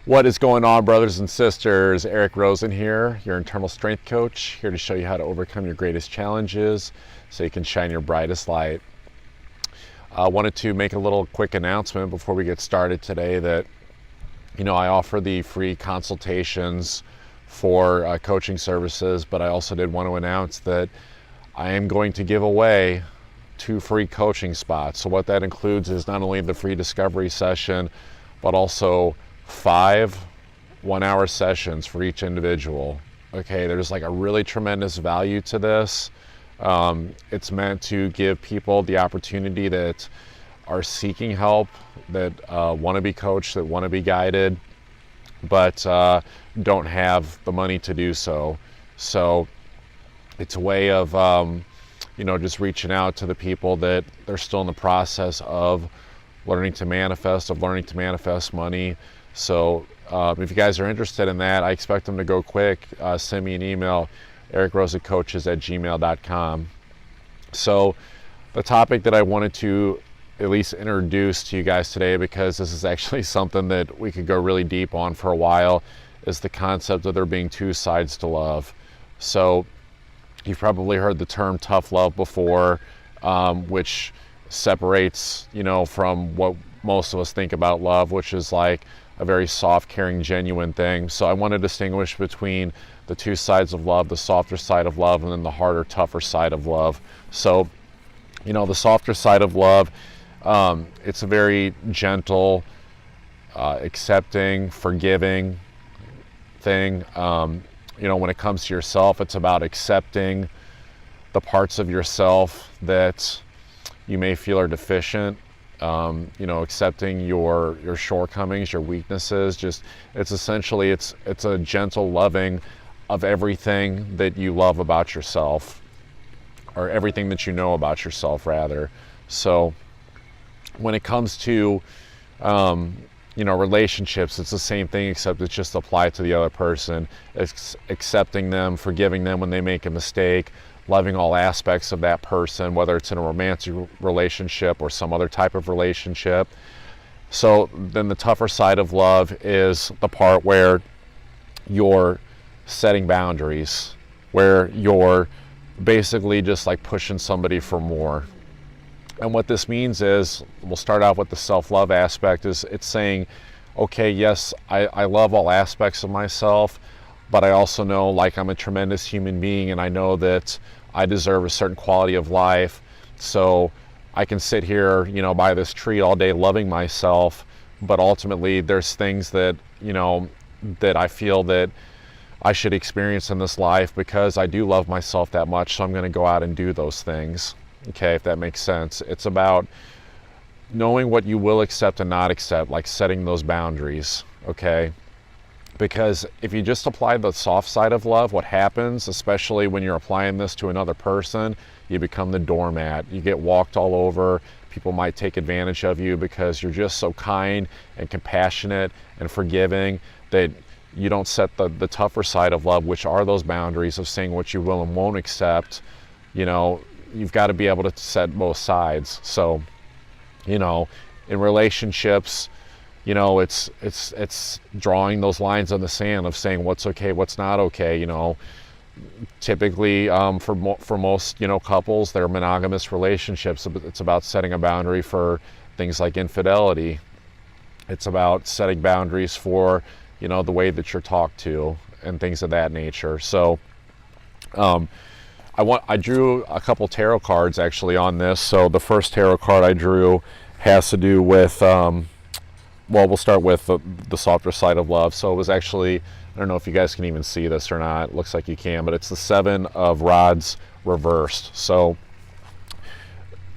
What is going on, brothers and sisters? Eric Rosen here, your internal strength coach, here to show you how to overcome your greatest challenges so you can shine your brightest light. I wanted to make a little quick announcement before we get started today that, I offer the free consultations for coaching services, but I also did want to announce that I am going to give away 2 free coaching spots. So what that includes is not only the free discovery session, but also 5 one-hour sessions for each individual. Okay, there's like a really tremendous value to this. It's meant to give people the opportunity that are seeking help, that want to be coached, that want to be guided, but don't have the money to do so. So it's a way of just reaching out to the people that they're still in the process of learning to manifest money. So if you guys are interested in that, I expect them to go quick. Send me an email, ericrosencoaches@gmail.com. So the topic that I wanted to at least introduce to you guys today, because this is actually something that we could go really deep on for a while, is the concept of there being 2 sides to love. So you've probably heard the term tough love before, which separates, from what most of us think about love, which is like a very soft, caring, genuine thing. So I want to distinguish between the 2 sides of love, the softer side of love, and then the harder, tougher side of love. So, the softer side of love, it's a very gentle, accepting, forgiving thing. When it comes to yourself, it's about accepting the parts of yourself that you may feel are deficient. Accepting your shortcomings, your weaknesses. It's essentially a gentle loving of everything that you love about yourself, or everything that you know about yourself, rather. So when it comes to relationships, it's the same thing, except it's just applied to the other person. It's accepting them, forgiving them when they make a mistake, loving all aspects of that person, whether it's in a romantic relationship or some other type of relationship. So then the tougher side of love is the part where you're setting boundaries, where you're basically just like pushing somebody for more. And what this means is, we'll start out with the self-love aspect, is it's saying, okay, yes, I love all aspects of myself, but I also know, like, I'm a tremendous human being, and I know that I deserve a certain quality of life. So I can sit here, by this tree all day loving myself, but ultimately there's things that, that I feel that I should experience in this life because I do love myself that much. So I'm going to go out and do those things. Okay, if that makes sense. It's about knowing what you will accept and not accept, like setting those boundaries. Okay. Because if you just apply the soft side of love, what happens, especially when you're applying this to another person, you become the doormat. You get walked all over. People might take advantage of you because you're just so kind and compassionate and forgiving that you don't set the tougher side of love, which are those boundaries of saying what you will and won't accept. You've got to be able to set both sides. So, in relationships, it's drawing those lines in the sand of saying what's okay, what's not okay. Typically for most couples, they're monogamous relationships. It's about setting a boundary for things like infidelity. It's about setting boundaries for the way that you're talked to and things of that nature. So I drew a couple tarot cards actually on this. So the first tarot card I drew has to do with we'll start with the softer side of love. So it was actually, I don't know if you guys can even see this or not. It looks like you can, but it's the 7 of Rods reversed. So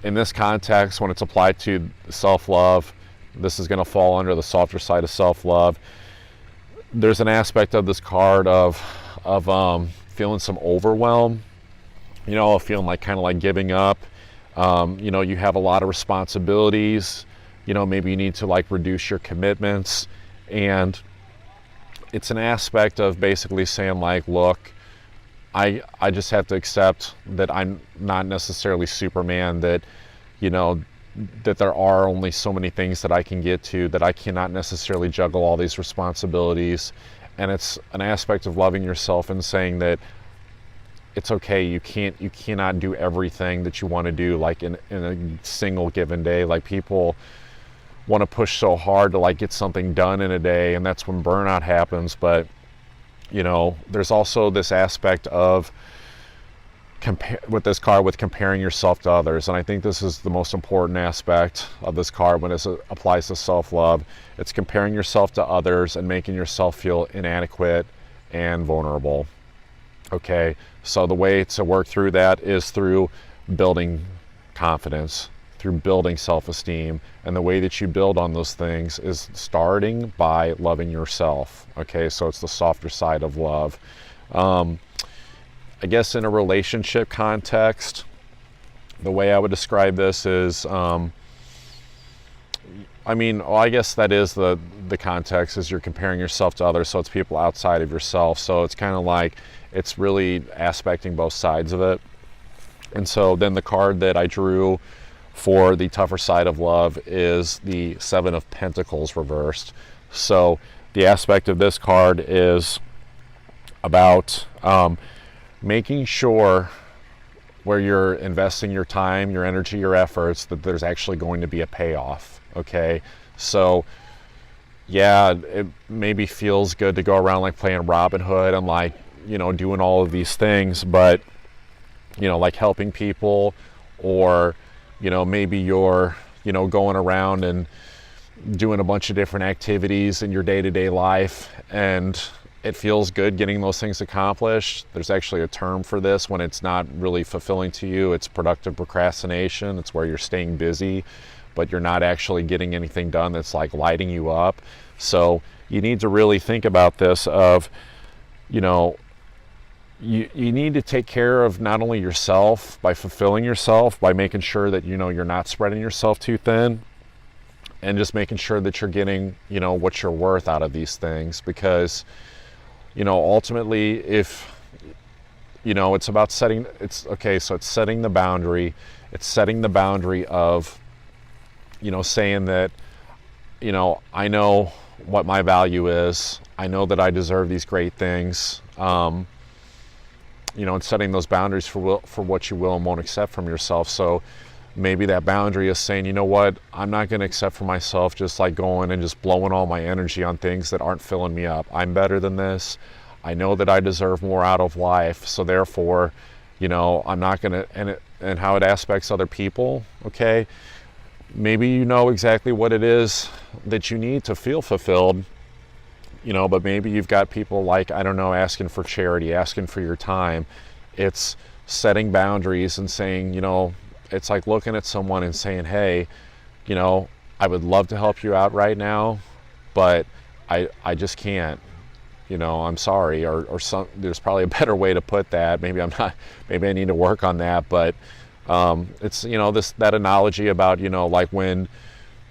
in this context, when it's applied to self-love, this is going to fall under the softer side of self-love. There's an aspect of this card of feeling some overwhelm, feeling like kind of like giving up. You have a lot of responsibilities. Maybe you need to like reduce your commitments, and it's an aspect of basically saying like, look, I just have to accept that I'm not necessarily Superman, that that there are only so many things that I can get to, that I cannot necessarily juggle all these responsibilities. And it's an aspect of loving yourself and saying that it's okay, you cannot do everything that you want to do like in a single given day. Like, people want to push so hard to like get something done in a day, and that's when burnout happens. But you know, there's also this aspect of comparing yourself to others, and I think this is the most important aspect of this card when it applies to self-love. It's comparing yourself to others and making yourself feel inadequate and vulnerable. Okay, so the way to work through that is through building confidence, through building self-esteem, and the way that you build on those things is starting by loving yourself. Okay, so it's the softer side of love. I guess in a relationship context, the way I would describe this is, I guess that is the context, is you're comparing yourself to others, so it's people outside of yourself. So it's kind of like, it's really aspecting both sides of it. And so then the card that I drew for the tougher side of love is the Seven of Pentacles reversed. So the aspect of this card is about making sure where you're investing your time, your energy, your efforts, that there's actually going to be a payoff. Okay, so yeah, it maybe feels good to go around like playing Robin Hood and like, you know, doing all of these things, but you know, like helping people, or you know, maybe you're, you know, going around and doing a bunch of different activities in your day-to-day life, and it feels good getting those things accomplished. There's actually a term for this when it's not really fulfilling to you. It's productive procrastination. It's where you're staying busy, but you're not actually getting anything done that's like lighting you up. So you need to really think about this of, you know, you need to take care of not only yourself by fulfilling yourself, by making sure that, you know, you're not spreading yourself too thin, and just making sure that you're getting, you know, what you're worth out of these things. Because, you know, ultimately, if, you know, it's about setting the boundary. It's setting the boundary of, you know, saying that, you know, I know what my value is. I know that I deserve these great things. You know, and setting those boundaries for what you will and won't accept from yourself. So maybe that boundary is saying, you know what, I'm not going to accept for myself just like going and just blowing all my energy on things that aren't filling me up. I'm better than this. I know that I deserve more out of life. So therefore, you know, I'm not going to, and how it aspects other people. Okay, maybe you know exactly what it is that you need to feel fulfilled, you know, but maybe you've got people like, I don't know, asking for charity, asking for your time. It's setting boundaries and saying, you know, it's like looking at someone and saying, hey, you know, I would love to help you out right now, but I just can't, you know, I'm sorry, or some, there's probably a better way to put that. Maybe maybe I need to work on that. But it's, you know, that analogy about, you know, like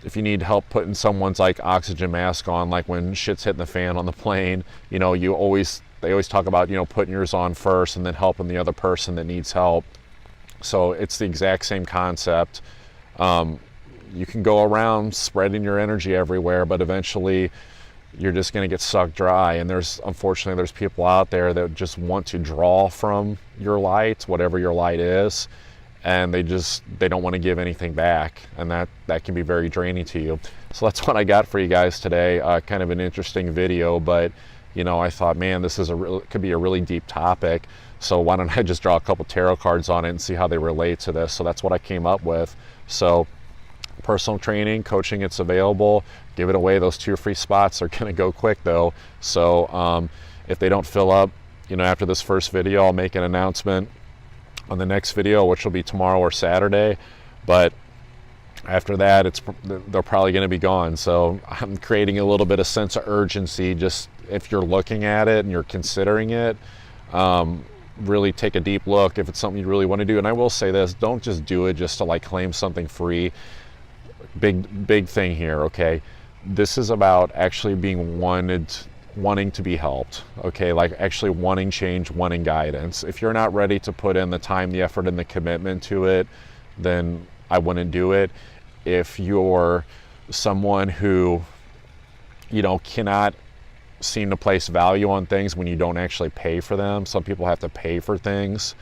if you need help putting someone's like oxygen mask on, like when shit's hitting the fan on the plane, you know, they always talk about, you know, putting yours on first and then helping the other person that needs help. So it's the exact same concept. You can go around spreading your energy everywhere, but eventually you're just going to get sucked dry. And unfortunately, there's people out there that just want to draw from your light, whatever your light is, and they don't want to give anything back, and that can be very draining to you. So that's what I got for you guys today. Kind of an interesting video, but you know, I thought, man, this could be a really deep topic. So why don't I just draw a couple tarot cards on it and see how they relate to this? So that's what I came up with. So personal training, coaching, it's available. Give it away. Those 2 free spots are going to go quick though. So if they don't fill up, you know, after this first video, I'll make an announcement on the next video, which will be tomorrow or Saturday. But after that, they're probably going to be gone. So I'm creating a little bit of sense of urgency. Just if you're looking at it and you're considering it, really take a deep look if it's something you really want to do. And I will say this, don't just do it just to like claim something free. Big thing here, okay? This is about actually being wanting to be helped, okay? Like actually wanting change, wanting guidance. If you're not ready to put in the time, the effort, and the commitment to it, then I wouldn't do it. if you're someone who, cannot seem to place value on things when you don't actually pay for them. Some people have to pay for things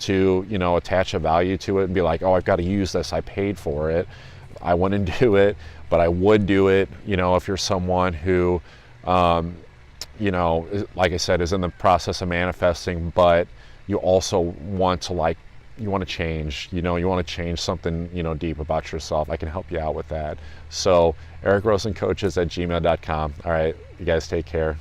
to, attach a value to it and be like, oh, I've got to use this. I paid for it. I wouldn't do it, but I would do it, if you're someone who, like I said, is in the process of manifesting, but you also want to you want to change, you want to change something, deep about yourself. I can help you out with that. So, EricRosenCoaches@gmail.com. All right, you guys take care.